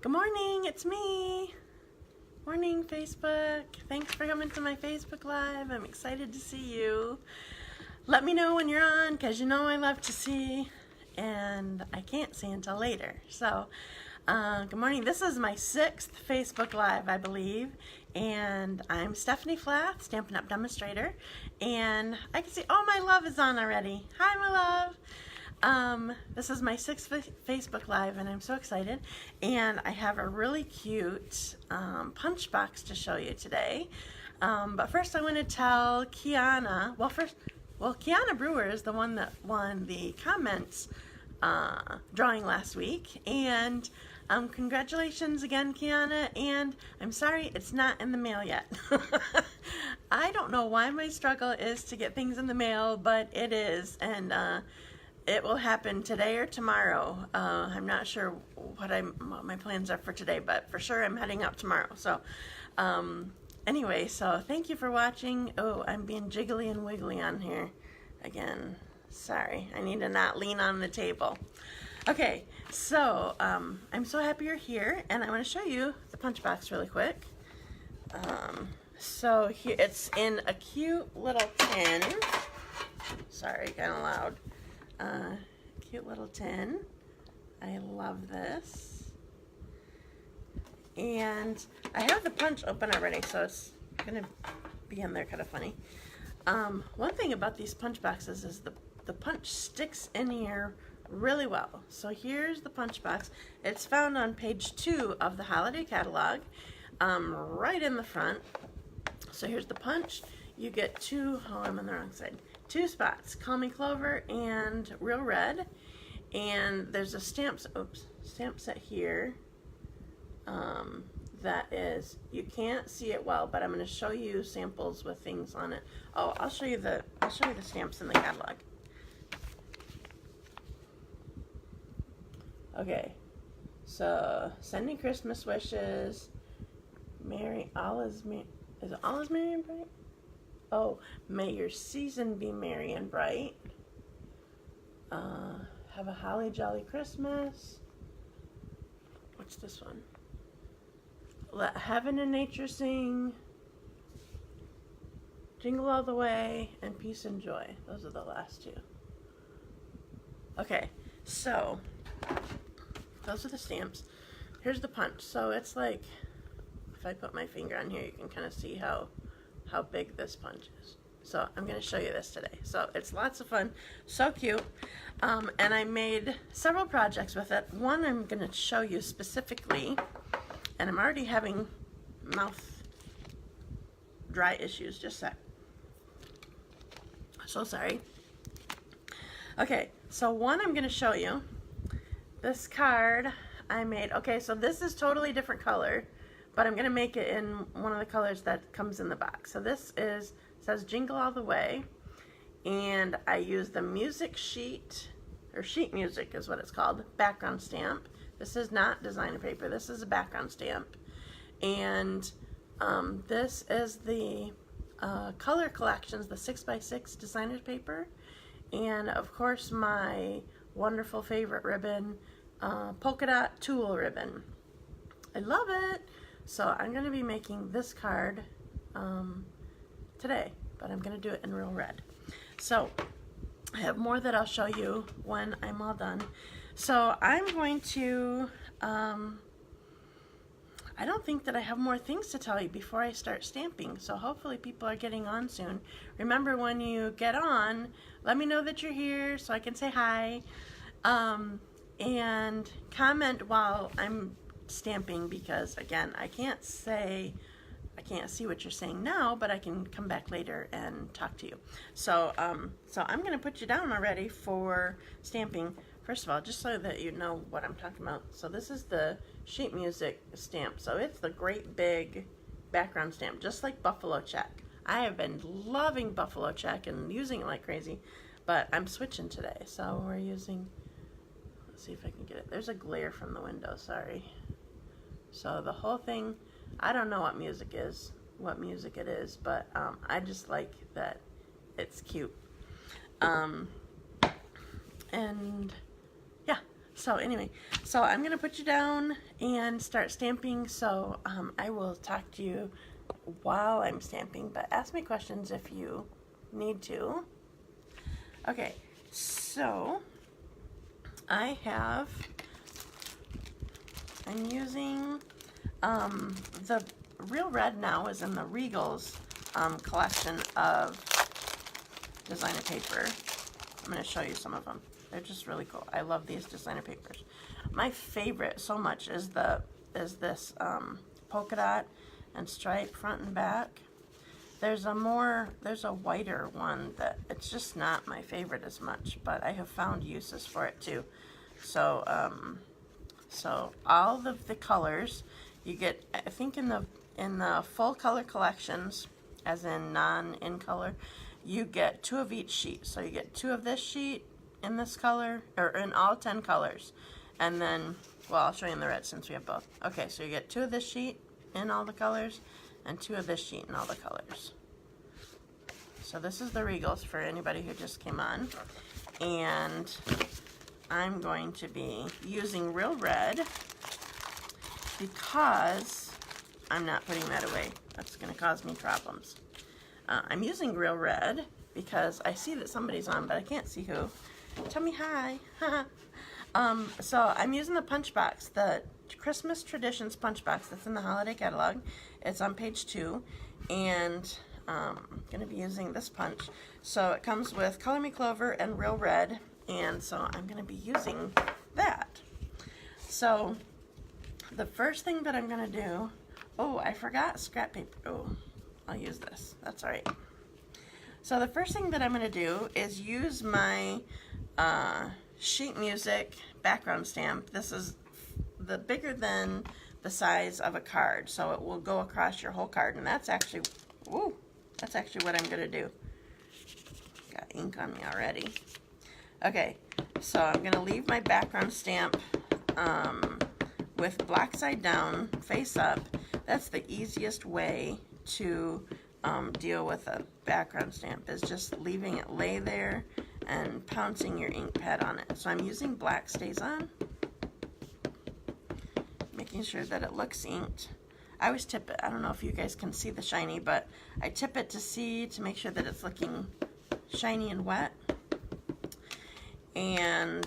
Good morning, it's me. Morning, Facebook. Thanks for coming to my Facebook Live. I'm excited to see you. Let me know when you're on, because you know I love to see, and I can't see until later. So, good morning. This is my 6th Facebook Live, I believe, and I'm Stephanie Flath, Stampin' Up! Demonstrator, and I can see, oh, my love is on already. Hi, my love. This is my 6th Facebook Live, and I'm so excited, and I have a really cute punch box to show you today. But first I want to tell Kiana, Kiana Brewer is the one that won the comments drawing last week, and congratulations again, Kiana, and I'm sorry it's not in the mail yet. I don't know why my struggle is to get things in the mail, but it is, and it will happen today or tomorrow. I'm not sure what my plans are for today, but for sure I'm heading out tomorrow. So anyway, so thank you for watching. Oh, I'm being jiggly and wiggly on here again. Sorry, I need to not lean on the table. Okay, so I'm so happy you're here, and I want to show you the punch box really quick. So here, it's in a cute little tin. Sorry, kind of loud. Cute little tin. I love this. And I have the punch open already, so it's gonna be in there kind of funny. One thing about these punch boxes is the punch sticks in here really well. So here's the punch box. It's found on page 2 of the holiday catalog, right in the front. So here's the punch. You get two, oh, I'm on the wrong side. 2 spots, Call Me Clover and Real Red, and there's a stamp set here that is, you can't see it well, but I'm going to show you samples with things on it. Oh, I'll show you the stamps in the catalog. Okay, so Sending Christmas Wishes, All is Merry and Bright? Oh, May Your Season Be Merry and Bright. Have a Holly Jolly Christmas. What's this one? Let Heaven and Nature Sing. Jingle All the Way, and Peace and Joy. Those are the last 2. Okay, so those are the stamps. Here's the punch. So it's like, if I put my finger on here, you can kind of see how big this punch is. So I'm going to show you this today. So it's lots of fun, so cute, and I made several projects with it. One I'm going to show you specifically, and I'm already having mouth dry issues, just a sec. So sorry. Okay, so one I'm going to show you, this card I made. Okay, so this is totally different color, but I'm going to make it in one of the colors that comes in the box. So this says Jingle All the Way, and I use the music sheet, or sheet music is what it's called, background stamp. This is not designer paper, this is a background stamp. And this is the Color Collections, the 6x6 designer's paper, and of course my wonderful favorite ribbon, polka dot tulle ribbon. I love it! So I'm going to be making this card today, but I'm going to do it in Real Red. So I have more that I'll show you when I'm all done. So I'm going to, I don't think that I have more things to tell you before I start stamping, so hopefully people are getting on soon. Remember, when you get on, let me know that you're here so I can say hi, and comment while I'm stamping, because again, I can't see what you're saying now, but I can come back later and talk to you. So so I'm going to put you down already for stamping. First of all, just so that you know what I'm talking about. So this is the sheet music stamp. So it's the great big background stamp, just like Buffalo Check. I have been loving Buffalo Check and using it like crazy, but I'm switching today. So we're using, let's see if I can get it. There's a glare from the window, sorry. So the whole thing, I don't know what music it is, but I just like that it's cute. And yeah, So anyway, so I'm going to put you down and start stamping. So I will talk to you while I'm stamping, but ask me questions if you need to. Okay, so I'm using the Real Red now is in the Regal's collection of designer paper. I'm going to show you some of them. They're just really cool. I love these designer papers. My favorite so much is this polka dot and stripe front and back. There's a whiter one that it's just not my favorite as much, but I have found uses for it too. So so all of the colors you get, I think in the full color collections, as in non-in color, you get 2 of each sheet. So you get 2 of this sheet in this color, or in all 10 colors. And then, well, I'll show you in the red since we have both. Okay, so you get 2 of this sheet in all the colors, and 2 of this sheet in all the colors. So this is the Regals for anybody who just came on. And I'm going to be using Real Red because I'm not putting that away. That's going to cause me problems. I'm using Real Red because I see that somebody's on, but I can't see who. Tell me hi. So I'm using the punch box, the Christmas Traditions punch box that's in the holiday catalog. It's on page 2, and I'm going to be using this punch. So it comes with Color Me Clover and Real Red, and so I'm going to be using that. So the first thing that I'm going to do, oh, I forgot scrap paper. Oh, I'll use this. That's all right. So the first thing that I'm going to do is use my sheet music background stamp. This is the bigger than the size of a card, so it will go across your whole card, and that's actually, woo, that's actually what I'm going to do. Got ink on me already. Okay, so I'm going to leave my background stamp with black side down, face up. That's the easiest way to deal with a background stamp, is just leaving it lay there and pouncing your ink pad on it. So I'm using black stays on, making sure that it looks inked. I always tip it. I don't know if you guys can see the shiny, but I tip it to make sure that it's looking shiny and wet. And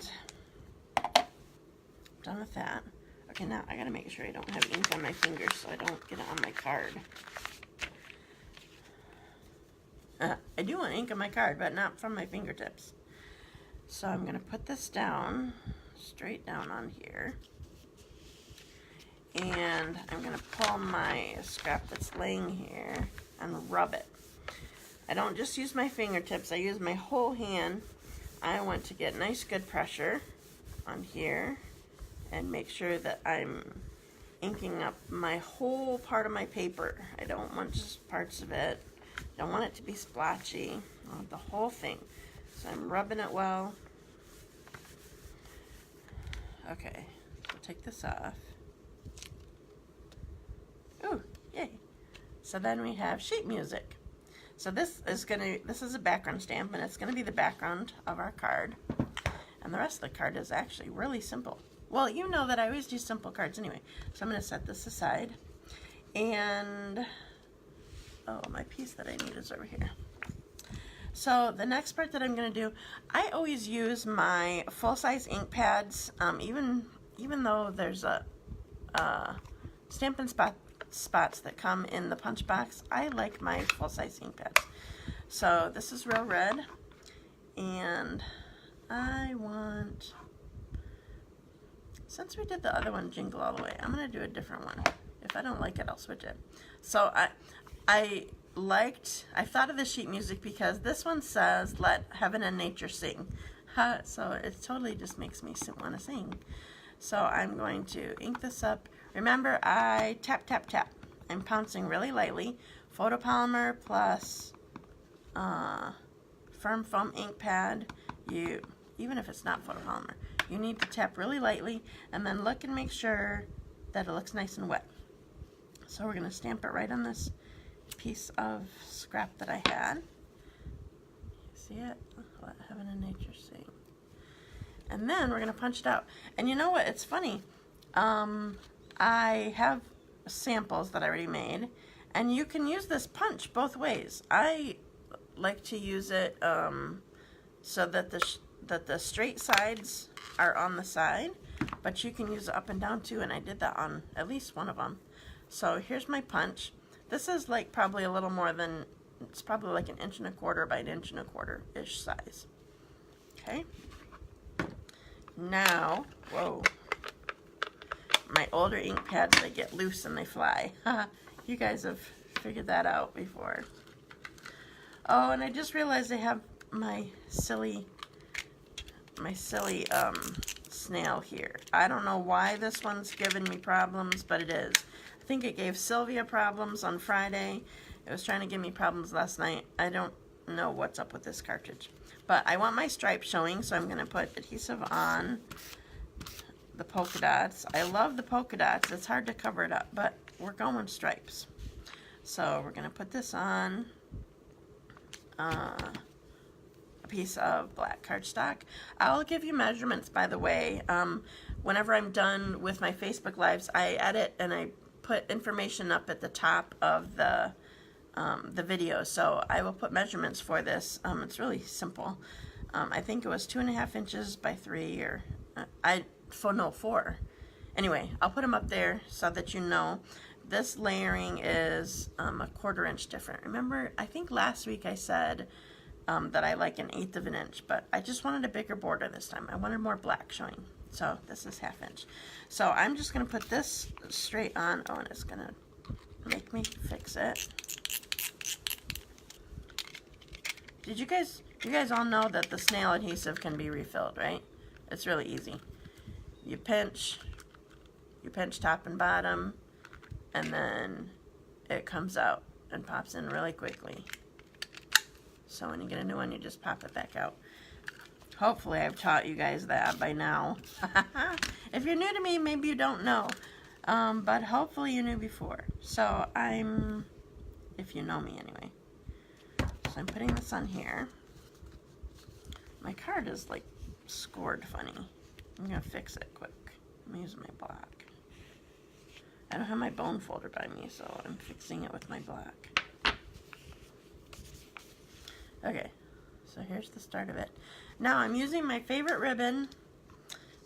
done with that. Okay, now I gotta make sure I don't have ink on my fingers so I don't get it on my card. I do want ink on my card, but not from my fingertips. So I'm going to put this down, straight down on here. And I'm going to pull my scrap that's laying here and rub it. I don't just use my fingertips, I use my whole hand. I want to get nice good pressure on here and make sure that I'm inking up my whole part of my paper. I don't want just parts of it. Don't want it to be splotchy. I want the whole thing. So I'm rubbing it well. Okay, we'll take this off. Ooh, yay. So then we have sheet music. So this is a background stamp, and it's gonna be the background of our card. And the rest of the card is actually really simple. Well, you know that I always do simple cards anyway. So I'm gonna set this aside. And oh, my piece that I need is over here. So the next part that I'm going to do, I always use my full-size ink pads, even though there's a Stampin' spots that come in the punch box. I like my full-size ink pads. So this is Real Red, and I want, since we did the other one Jingle All the Way, I'm going to do a different one. If I don't like it, I'll switch it. So I thought of the sheet music because this one says, "Let heaven and nature sing." So it totally just makes me want to sing. So I'm going to ink this up. Remember, I tap, tap, tap. I'm pouncing really lightly. Photopolymer plus firm foam ink pad. Even if it's not photopolymer, you need to tap really lightly and then look and make sure that it looks nice and wet. So we're going to stamp it right on this piece of scrap that I had. See it? Let heaven and nature sing. And then we're going to punch it out. And you know what? It's funny. I have samples that I already made, and you can use this punch both ways. I like to use it so that the straight sides are on the side, but you can use it up and down too, and I did that on at least one of them. So here's my punch. This is like probably a little more than, it's probably like 1 1/4 by 1 1/4-ish size. Okay. Now, whoa, my older ink pads, they get loose and they fly. You guys have figured that out before. Oh, and I just realized I have my silly snail here. I don't know why this one's giving me problems, but it is. I think it gave Sylvia problems on Friday. It was trying to give me problems last night. I don't know what's up with this cartridge. But I want my stripes showing, so I'm going to put adhesive on the polka dots. I love the polka dots. It's hard to cover it up, but we're going stripes. So we're going to put this on a piece of black cardstock. I'll give you measurements, by the way. Whenever I'm done with my Facebook Lives, I edit and I put information up at the top of the video, so I will put measurements for this. It's really simple. I think it was 2.5 inches by 3, or 4. Anyway, I'll put them up there so that you know. This layering is a 1/4 inch different. Remember, I think last week I said that I like 1/8 of an inch, but I just wanted a bigger border this time. I wanted more black showing, so this is 1/2 inch. So I'm just going to put this straight on. Oh, and it's going to make me fix it. Did you guys all know that the snail adhesive can be refilled, right? It's really easy. You pinch top and bottom, and then it comes out and pops in really quickly. So when you get a new one, you just pop it back out. Hopefully I've taught you guys that by now. If you're new to me, maybe you don't know, but hopefully you knew before. So if you know me anyway. So I'm putting this on here. My card is like scored funny. I'm gonna fix it quick. I'm using my black. I don't have my bone folder by me, so I'm fixing it with my black. Okay, so here's the start of it. Now I'm using my favorite ribbon.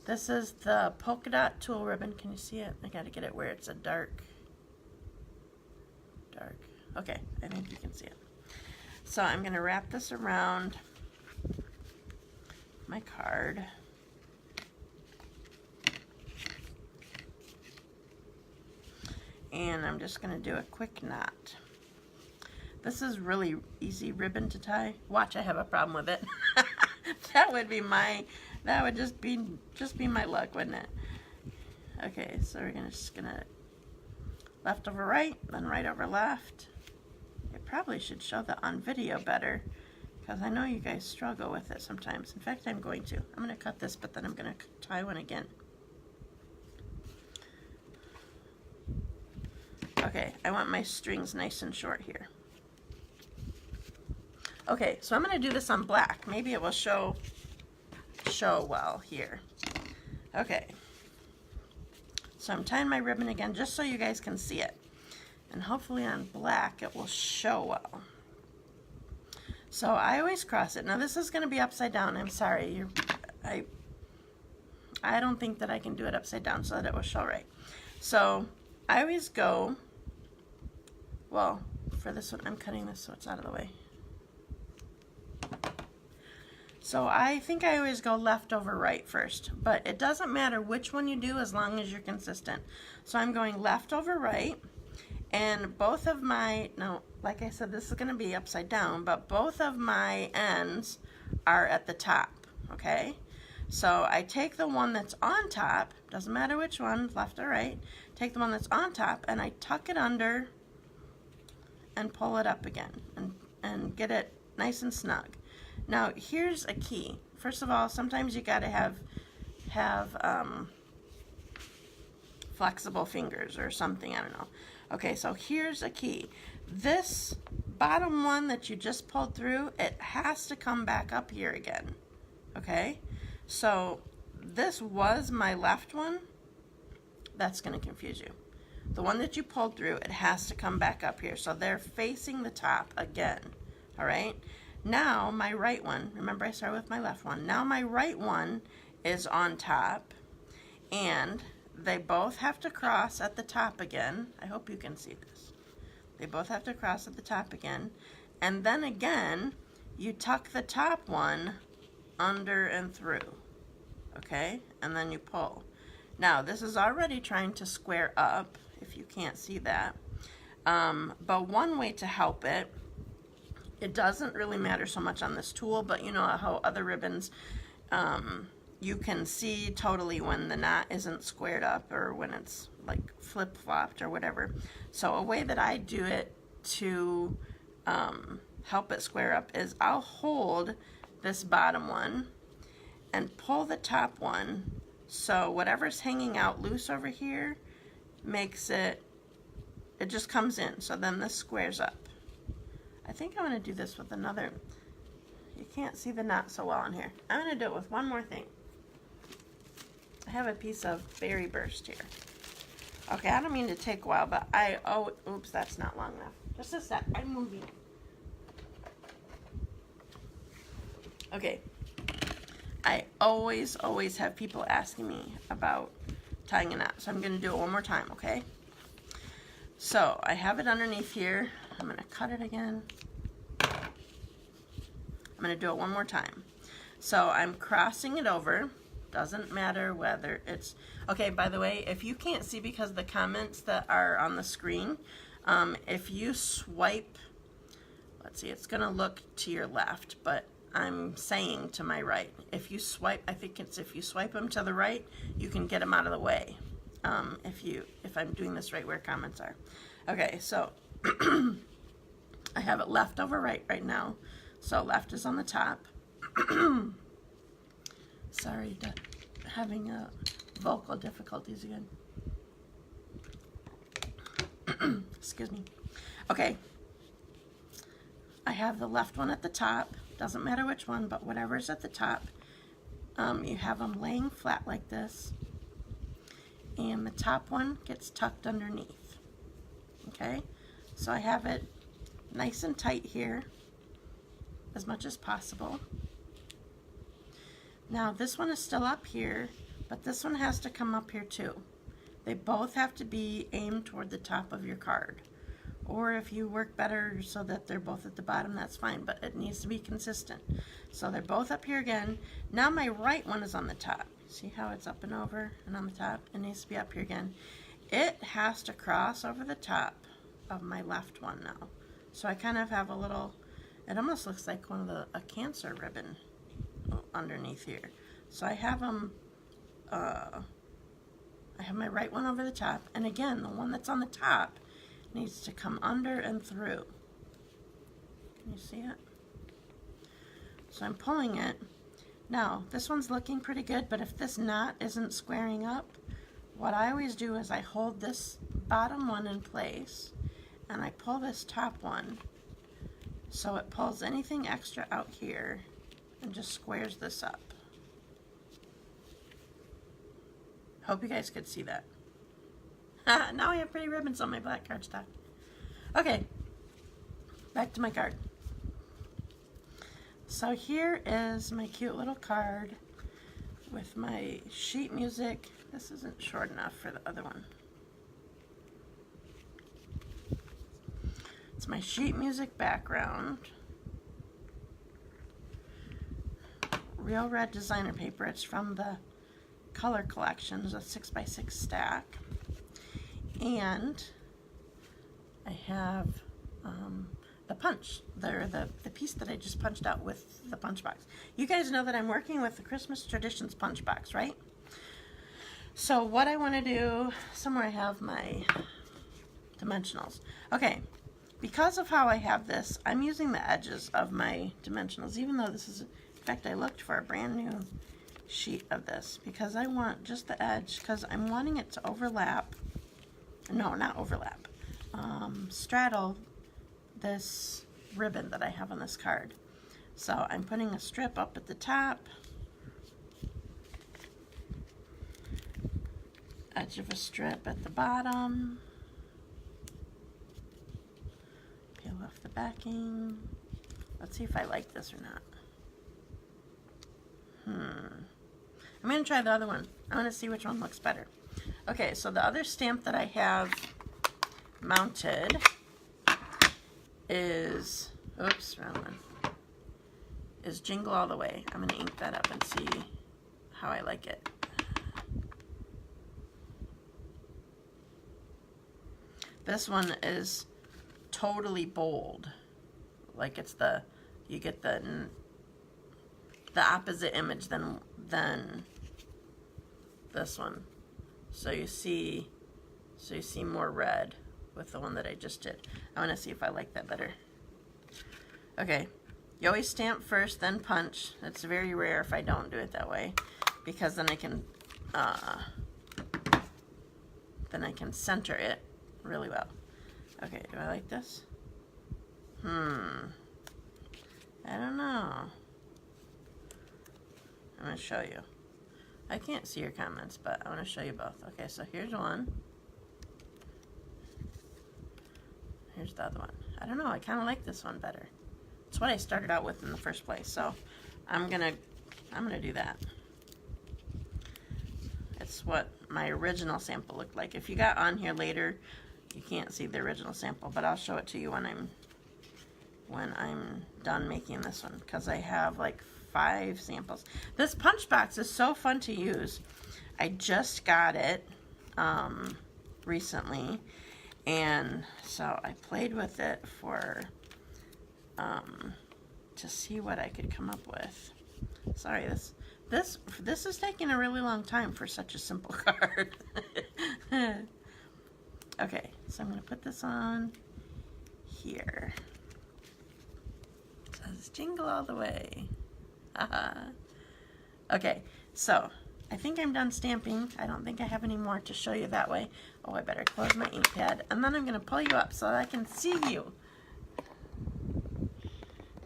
This is the polka dot tulle ribbon. Can you see it? I gotta get it where it's a dark. Okay, I think you can see it. So I'm going to wrap this around my card. And I'm just going to do a quick knot. This is really easy ribbon to tie. Watch, I have a problem with it. That would just be my luck, wouldn't it? Okay, so we're just gonna left over right, then right over left. It probably should show that on video better, because I know you guys struggle with it sometimes. In fact, I'm going to cut this, but then I'm going to tie one again. Okay, I want my strings nice and short here. Okay, so I'm going to do this on black. Maybe it will show well here. Okay, so I'm tying my ribbon again just so you guys can see it. And hopefully on black it will show well. So I always cross it. Now this is going to be upside down. I'm sorry. I don't think that I can do it upside down so that it will show right. So I always go, well, for this one I'm cutting this so it's out of the way. So I think I always go left over right first, but it doesn't matter which one you do as long as you're consistent. So I'm going left over right, and both of my, no, like I said, this is going to be upside down, but both of my ends are at the top, okay? So I take the one that's on top, doesn't matter which one, left or right, take the one that's on top and I tuck it under and pull it up again and get it nice and snug. Now here's a key. First of all, sometimes you gotta have flexible fingers or something, I don't know. Okay, so here's a key. This bottom one that you just pulled through, it has to come back up here again, okay? So this was my left one, that's going to confuse you. The one that you pulled through, it has to come back up here. So they're facing the top again. All right. Now my right one, remember I started with my left one. Now my right one is on top, and they both have to cross at the top again. I hope you can see this. They both have to cross at the top again. And then again, you tuck the top one under and through. Okay? And then you pull. Now, this is already trying to square up, if you can't see that. But one way to help it, it doesn't really matter so much on this tool, but you know how other ribbons, you can see totally when the knot isn't squared up or when it's like flip-flopped or whatever. So a way that I do it to help it square up is I'll hold this bottom one and pull the top one, so whatever's hanging out loose over here makes it just comes in, so then this squares up. I think I'm going to do this with another, you can't see the knot so well in here. I'm going to do it with one more thing. I have a piece of berry burst here. Okay, I don't mean to take a while, but oops, that's not long enough. Just a sec, I'm moving. Okay, I always have people asking me about tying a knot, so I'm going to do it one more time, okay? So I have it underneath here. I'm going to cut it again. I'm going to do it one more time. So I'm crossing it over. Doesn't matter whether it's... Okay, by the way, if you can't see because of the comments that are on the screen, if you swipe... Let's see, it's going to look to your left, but I'm saying to my right. If you swipe, I think it's if you swipe them to the right, you can get them out of the way. If I'm doing this right where comments are. Okay, so I have it left over right now. So left is on the top. Sorry, having vocal difficulties again. Excuse me. Okay. I have the left one at the top. Doesn't matter which one, but whatever's at the top. You have them laying flat like this. And the top one gets tucked underneath. Okay? So I have it nice and tight here as much as possible. Now this one is still up here, but this one has to come up here too. They both have to be aimed toward the top of your card. Or if you work better so that they're both at the bottom, that's fine, but it needs to be consistent. So they're both up here again. Now my right one is on the top. See how it's up and over and on the top? It needs to be up here again. It has to cross over the top of my left one now. So I kind of have a little, it almost looks like a cancer ribbon underneath here. So I have them, I have my right one over the top, and again, the one that's on the top needs to come under and through. Can you see it? So I'm pulling it. Now, this one's looking pretty good, but if this knot isn't squaring up, what I always do is I hold this bottom one in place, and I pull this top one so it pulls anything extra out here and just squares this up. Hope you guys could see that. Now I have pretty ribbons on my black cardstock. Okay, back to my card. So here is my cute little card with my sheet music. This isn't short enough for the other one. It's my sheet music background. Real red designer paper. It's from the color collections, a 6x6 stack. And I have the punch, the piece that I just punched out with the punch box. You guys know that I'm working with the Christmas Traditions punch box, right? So what I want to do, somewhere I have my dimensionals. Okay, because of how I have this, I'm using the edges of my dimensionals, even though this is, in fact, I looked for a brand new sheet of this because I want just the edge, because I'm wanting it to overlap. No, not overlap. Straddle this ribbon that I have on this card. So I'm putting a strip up at the top edge of a strip at the bottom. Peel off the backing. Let's see if I like this or not. I'm going to try the other one. I want to see which one looks better. Okay, so the other stamp that I have mounted is, oops, wrong one, is Jingle All the Way. I'm going to ink that up and see how I like it. This one is totally bold. Like it's the, you get the opposite image than this one. So you see more red with the one that I just did. I want to see if I like that better. Okay, you always stamp first, then punch. It's very rare if I don't do it that way, because then I can center it really well. Okay, do I like this? I don't know. I'm going to show you. I can't see your comments, but I want to show you both. Okay, so here's one. Here's the other one. I don't know, I kind of like this one better. It's what I started out with in the first place, so I'm gonna do that. It's what my original sample looked like. If you got on here later, you can't see the original sample, but I'll show it to you when I'm done making this one, because I have like 5 samples. This punch box is so fun to use. I just got it recently, and so I played with it for to see what I could come up with. Sorry, this is taking a really long time for such a simple card. Okay, so I'm going to put this on here. It says Jingle All the Way. Okay, so I think I'm done stamping. I don't think I have any more to show you that way. Oh, I better close my ink pad, and then I'm going to pull you up so that I can see you.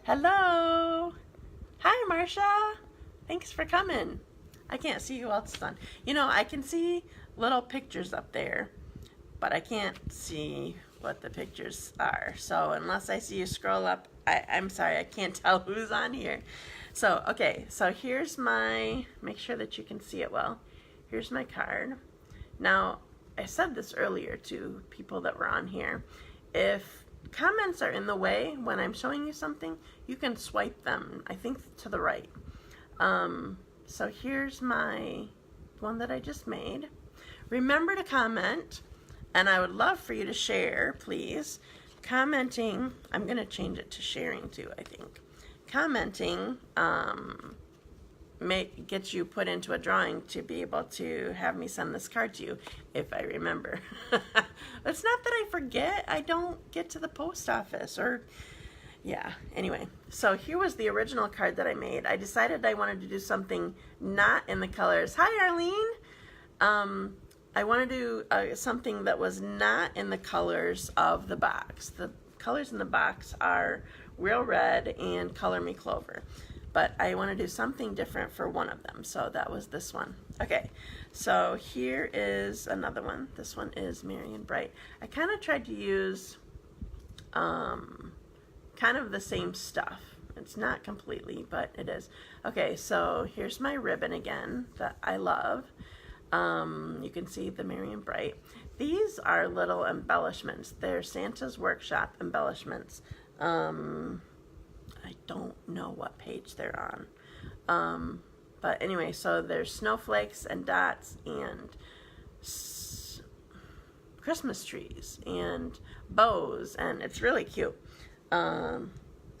Hello! Hi, Marcia! Thanks for coming. I can't see who else is on. You know, I can see little pictures up there, but I can't see what the pictures are. So unless I see you scroll up, I'm sorry, I can't tell who's on here. So, okay, so here's my, make sure that you can see it well. Here's my card. Now, I said this earlier to people that were on here. If comments are in the way when I'm showing you something, you can swipe them, I think, to the right. So here's my one that I just made. Remember to comment, and I would love for you to share, please. Commenting, I'm going to change it to sharing too, I think. Commenting gets you put into a drawing to be able to have me send this card to you, if I remember. It's not that I forget, I don't get to the post office, or yeah, anyway. So here was the original card that I made. I decided I wanted to do something not in the colors. Hi, Arlene! I want to do something that was not in the colors of the box. The colors in the box are Real Red and Color Me Clover. But I want to do something different for one of them. So that was this one. Okay, so here is another one. This one is Merry and Bright. I kind of tried to use kind of the same stuff. It's not completely, but it is. Okay, so here's my ribbon again that I love. You can see the Merry and Bright. These are little embellishments. They're Santa's Workshop embellishments. I don't know what page they're on. But anyway, so there's snowflakes and dots and Christmas trees and bows, and it's really cute. And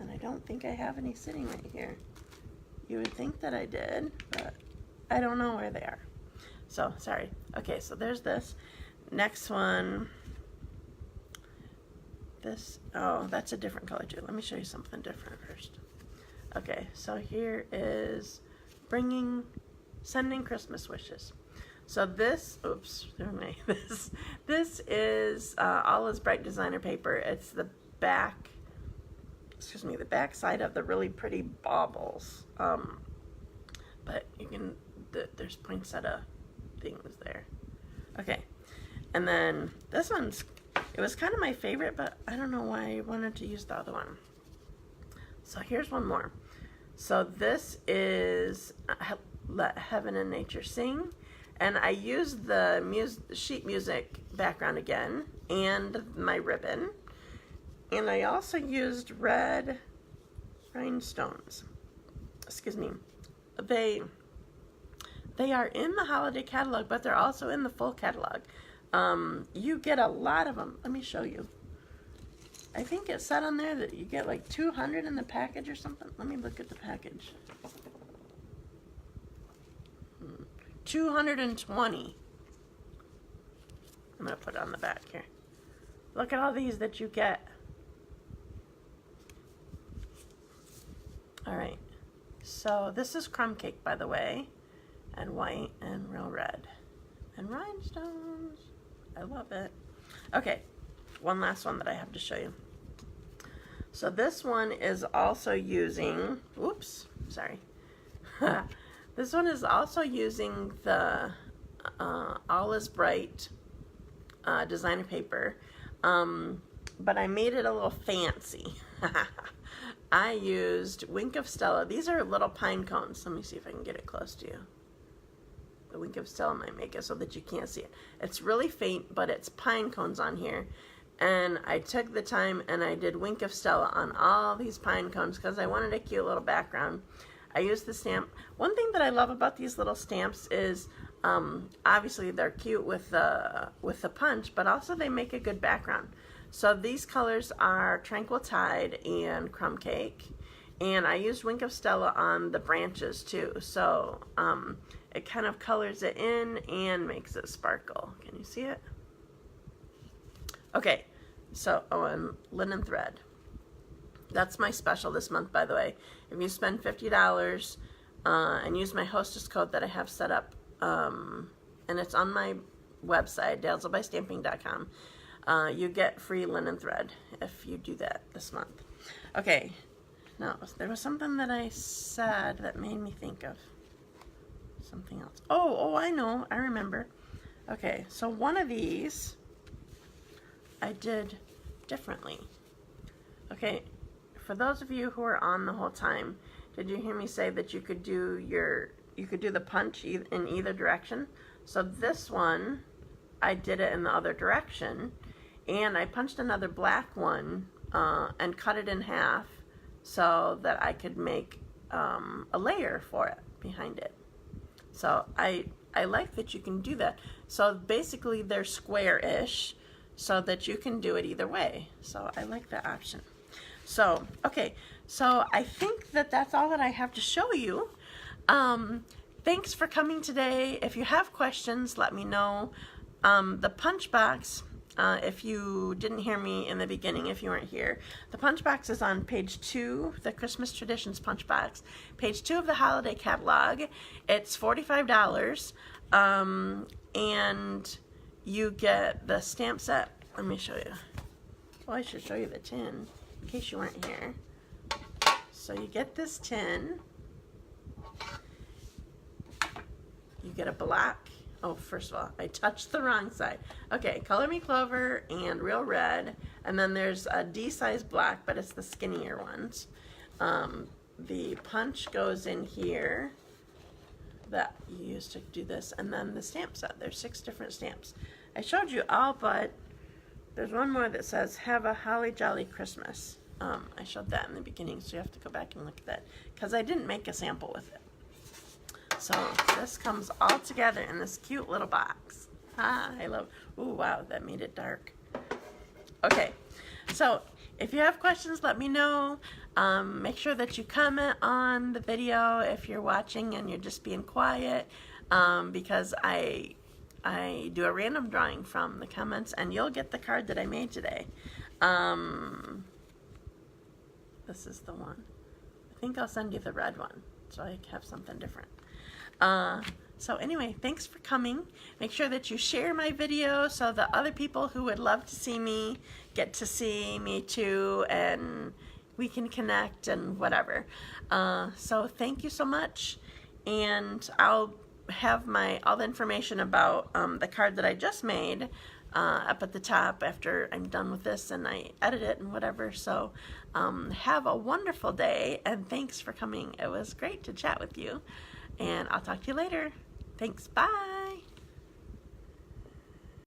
I don't think I have any sitting right here. You would think that I did, but I don't know where they are. So, sorry. Okay, so there's this. Next one. This, oh, that's a different color too. Let me show you something different first. Okay, so here is sending Christmas wishes. So this, oops, this is All Is Bright designer paper. It's the back, the back side of the really pretty baubles. But you can, there's poinsettia things there. Okay, and then this one's, it was kind of my favorite, but I don't know why I wanted to use the other one. So here's one more. So this is Let Heaven and Nature Sing. And I used the sheet music background again and my ribbon. And I also used red rhinestones. Excuse me. They are in the holiday catalog, but they're also in the full catalog. You get a lot of them. Let me show you. I think it said on there that you get like 200 in the package or something. Let me look at the package. 220. I'm going to put it on the back here. Look at all these that you get. All right. So this is crumb cake, by the way, and white and real red. And rhinestones. I love it. Okay. One last one that I have to show you. So this one is also using, oops, sorry. This one is also using the All Is Bright designer paper, but I made it a little fancy. I used Wink of Stella. These are little pine cones. Let me see if I can get it close to you. The Wink of Stella might make it so that you can't see it. It's really faint, but it's pine cones on here. And I took the time and I did Wink of Stella on all these pine cones because I wanted a cute little background. I used the stamp. One thing that I love about these little stamps is obviously they're cute with the punch, but also they make a good background. So these colors are Tranquil Tide and Crumb Cake. And I used Wink of Stella on the branches too. So it kind of colors it in and makes it sparkle. Can you see it? Okay, so, oh, and linen thread. That's my special this month, by the way. If you spend $50 and use my hostess code that I have set up, and it's on my website, dazzledbystamping.com, you get free linen thread if you do that this month. Okay, now, there was something that I said that made me think of something else. Oh, I know, I remember. Okay, so one of these I did differently. Okay, for those of you who are on the whole time, did you hear me say that you could do the punch in either direction? So this one, I did it in the other direction, and I punched another black one and cut it in half so that I could make a layer for it behind it. So I like that you can do that. So basically they're square-ish, so that you can do it either way. So I like that option. So, okay, so I think that that's all that I have to show you. Thanks for coming today. If you have questions, let me know. The punch box, if you didn't hear me in the beginning, if you weren't here, the punch box is on page 2, the Christmas Traditions punch box, page 2 of the holiday catalog. It's $45, and you get the stamp set. Let me show you. Well, I should show you the tin in case you weren't here. So you get this tin. You get a black. Oh, first of all, I touched the wrong side. Okay, Color Me Clover and Real Red. And then there's a D-size black, but it's the skinnier ones. The punch goes in here that you used to do this, and then the stamp set. There's 6 different stamps. I showed you all, but there's one more that says, "Have a Holly Jolly Christmas." I showed that in the beginning, so you have to go back and look at that, because I didn't make a sample with it. So this comes all together in this cute little box. I love, ooh, wow, that made it dark. Okay, so if you have questions, let me know. Make sure that you comment on the video if you're watching and you're just being quiet, because I do a random drawing from the comments, and you'll get the card that I made today. This is the one. I think I'll send you the red one, so I have something different. So anyway, thanks for coming. Make sure that you share my video so the other people who would love to see me get to see me too, and we can connect and whatever. So thank you so much, and I'll have all the information about the card that I just made up at the top after I'm done with this and I edit it and whatever. So have a wonderful day, and thanks for coming. It was great to chat with you, and I'll talk to you later. Thanks. Bye.